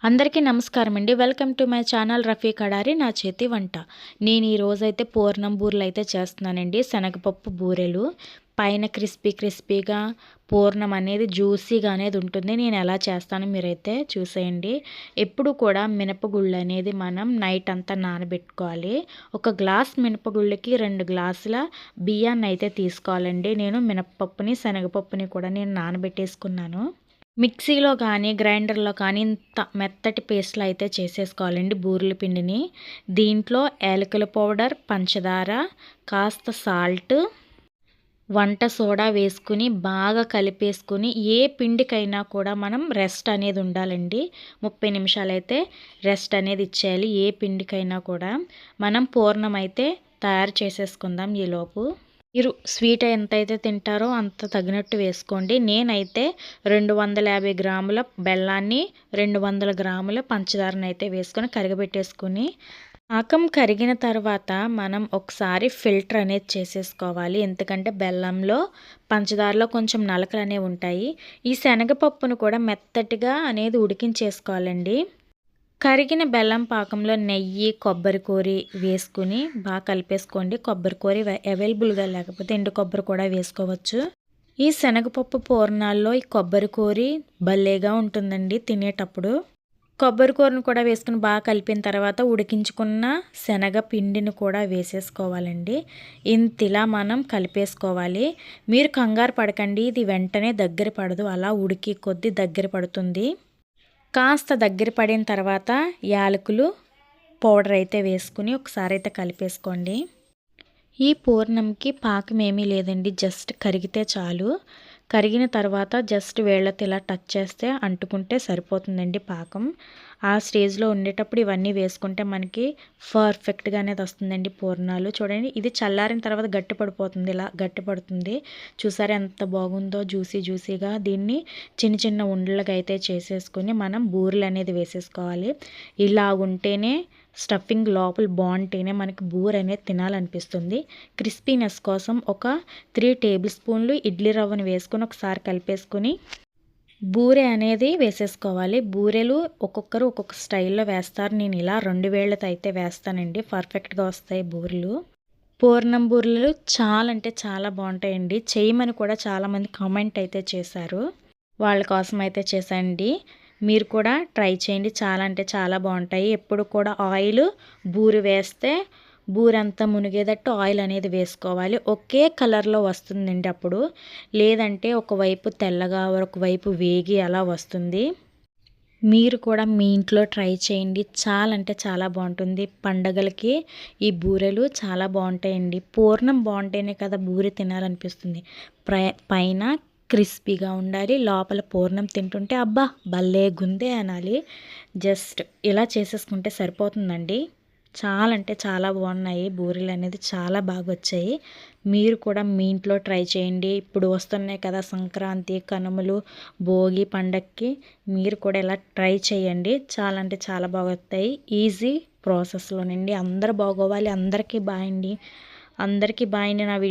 అందరికీ నమస్కారం అండి. Welcome to my channel Rafi Kadari నా చేతి వంట. నేను ఈరోజైతే పూర్ణం బూరెలు అయితే చేస్తున్నానండి. శనగపప్పు బూరెలు పైన క్రిస్పీగా పూర్ణం అనేది జ్యూసీగా అనేది ఉంటుంది. నేను ఎలా చేస్తానో మీరైతే చూసేయండి. ఎప్పుడు కూడా మినపగుళ్ళు అనేది మనం నైట్ అంతా నానబెట్టుకోవాలి. ఒక గ్లాస్ మినపగుళ్ళకి 2 గ్లాసుల బియ్యాన్ని అయితే తీసుకోవాలండి. నేను మినపప్పుని శనగపప్పుని కూడా నేను నానబెట్టేసుకున్నాను. మిక్సీలో కానీ గ్రైండర్లో కానీ ఇంత మెత్తటి పేస్ట్లు అయితే చేసేసుకోవాలండి బూరెల పిండిని. దీంట్లో యాలకుల పౌడర్, పంచదార, కాస్త సాల్ట్, వంట సోడా వేసుకుని బాగా కలిపేసుకుని ఏ పిండికైనా కూడా మనం రెస్ట్ అనేది ఉండాలండి. 30 నిమిషాలు అయితే రెస్ట్ అనేది ఇచ్చేయాలి. ఏ పిండికైనా కూడా మనం పూర్ణం అయితే తయారు చేసేసుకుందాం ఈలోపు. మీరు స్వీట్ ఎంతైతే తింటారో అంత తగినట్టు వేసుకోండి. నేనైతే 250 గ్రాముల బెల్లాన్ని 200 గ్రాముల పంచదారని అయితే వేసుకొని కరగబెట్టేసుకుని పాకం కరిగిన తర్వాత మనం ఒకసారి ఫిల్టర్ అనేది చేసేసుకోవాలి. ఎందుకంటే బెల్లంలో పంచదారలో కొంచెం నలకలు అనేవి ఉంటాయి. ఈ శనగపప్పును కూడా మెత్తటిగా అనేది ఉడికించేసుకోవాలండి. కరిగిన బెల్లం పాకంలో నెయ్యి, కొబ్బరి కూరి వేసుకుని బాగా కలిపేసుకోండి. కొబ్బరి కూరి అవైలబుల్గా లేకపోతే ఎండు కొబ్బరి కూడా వేసుకోవచ్చు. ఈ శనగపప్పు పూర్ణాల్లో ఈ కొబ్బరి కూరి భలేగా ఉంటుందండి తినేటప్పుడు. కొబ్బరి కూరను కూడా వేసుకుని బాగా కలిపిన తర్వాత ఉడికించుకున్న శనగ పిండిని కూడా వేసేసుకోవాలండి. ఇంతిలా మనం కలిపేసుకోవాలి. మీరు కంగారు పడకండి, ఇది వెంటనే దగ్గర పడదు, అలా ఉడికి కొద్దీ దగ్గర పడుతుంది. కాస్త దగ్గర పడిన తర్వాత యాలకులు పౌడర్ అయితే వేసుకుని ఒకసారి అయితే కలిపేసుకోండి. ఈ పూర్ణంకి పాకం ఏమీ లేదండి, జస్ట్ కరిగితే చాలు. కరిగిన తర్వాత జస్ట్ వేళ్ళతో ఇలా టచ్ చేస్తే అంటుకుంటే సరిపోతుందండి పాకం. ఆ స్టేజ్లో ఉండేటప్పుడు ఇవన్నీ వేసుకుంటే మనకి పర్ఫెక్ట్గా అనేది వస్తుందండి పూర్ణాలు. చూడండి, ఇది చల్లారిన తర్వాత గట్టి పడిపోతుంది, ఇలా గట్టి పడుతుంది. చూసారా ఎంత బాగుందో, జ్యూసీగా. దీన్ని చిన్న చిన్న ఉండలుగా అయితే చేసేసుకొని మనం బూరెలు అనేది వేసేసుకోవాలి. ఇలా ఉంటేనే స్టఫింగ్ లోపల బాగుంటేనే మనకి బూరె అనేది తినాలనిపిస్తుంది. క్రిస్పీనెస్ కోసం ఒక 3 టేబుల్ స్పూన్లు ఇడ్లీ రవ్వను వేసుకొని ఒకసారి కలిపేసుకుని బూరె అనేది వేసేసుకోవాలి. బూరెలు ఒక్కొక్కరు ఒక్కొక్క స్టైల్లో వేస్తారు. నేను ఇలా 2 వేళ్ళతో అయితే వేస్తానండి, పర్ఫెక్ట్గా వస్తాయి బూరెలు. పూర్ణం బూరెలు చాలా అంటే చాలా బాగుంటాయండి. చేయమని కూడా చాలామంది కామెంట్ అయితే చేశారు. వాళ్ళ కోసం అయితే చేశానండి. మీరు కూడా ట్రై చేయండి, చాలా అంటే చాలా బాగుంటాయి. ఎప్పుడు కూడా ఆయిల్ బూరె వేస్తే బూరంతా మునిగేటట్టు ఆయిల్ అనేది వేసుకోవాలి. ఒకే కలర్లో వస్తుందండి అప్పుడు. లేదంటే ఒకవైపు తెల్లగా ఒకవైపు వేగి అలా వస్తుంది. మీరు కూడా మీ ఇంట్లో ట్రై చేయండి, చాలా అంటే చాలా బాగుంటుంది. పండగలకి ఈ బూరెలు చాలా బాగుంటాయండి. పూర్ణం బాగుంటేనే కదా బూరె తినాలనిపిస్తుంది. పైన క్రిస్పీగా ఉండాలి, లోపల పూర్ణం తింటుంటే అబ్బా భలే గుందే అనాలి. జస్ట్ ఇలా చేసేసుకుంటే సరిపోతుందండి. చాలా అంటే చాలా బాగున్నాయి బూరెలు అనేది, చాలా బాగా వచ్చాయి. మీరు కూడా మీ ఇంట్లో ట్రై చేయండి. ఇప్పుడు వస్తున్నాయి కదా సంక్రాంతి, కనుమలు, భోగి పండగకి మీరు కూడా ఇలా ట్రై చేయండి. చాలా అంటే చాలా బాగా వస్తాయి. ఈజీ ప్రాసెస్లోనండి. అందరూ బాగోవాలి. అందరికీ బాయ్ అండి. అందరికీ బాయ్ అండి. నా